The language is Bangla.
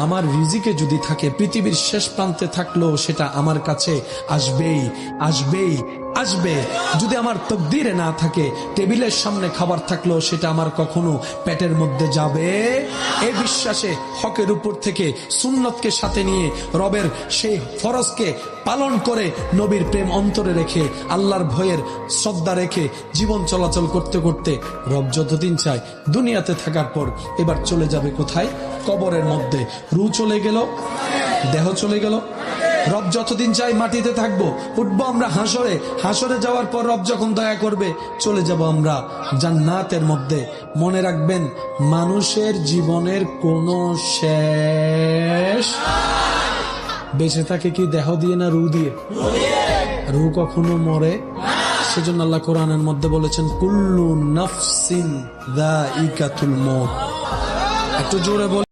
আমার রিজিকে যদি থাকে, পৃথিবীর শেষ প্রান্তে থাকলেও সেটা আমার কাছে আসবেই, আসবেই, আসবে। যদি আমার তকদিরে না থাকে, টেবিলের সামনে খাবার থাকলেও সেটা আমার কখনো পেটের মধ্যে যাবে। এই বিশ্বাসে হকের উপর থেকে সুন্নতকে সাথে নিয়ে রবের সেই ফরজকে পালন করে নবীর প্রেম অন্তরে রেখে আল্লাহর ভয়ের শ্রদ্ধা রেখে জীবন চলাচল করতে করতে রব যতদিন চায় দুনিয়াতে থাকার পর এবার চলে যাবে কোথায়? কবরের মধ্যে। রূহ চলে গেল, দেহ চলে গেল। রব যতদিন চাই মাটিতে থাকবো, উঠবো আমরা হাসরে। হাসরে যাওয়ার পর রব যখন দয়া করবে চলে যাব আমরা জান্নাতের মধ্যে। মনে রাখবেন, মানুষের জীবনের কোনো শেষ। বেঁচে থাকে কি দেহ দিয়ে না রূহ দিয়ে? রূহ কখনো মরে? সেজন্য আল্লাহ কোরআনের মধ্যে বলেছেন, কুল্লু নাফসিন যায়িকাতুল মউত। একটু জোরে বল।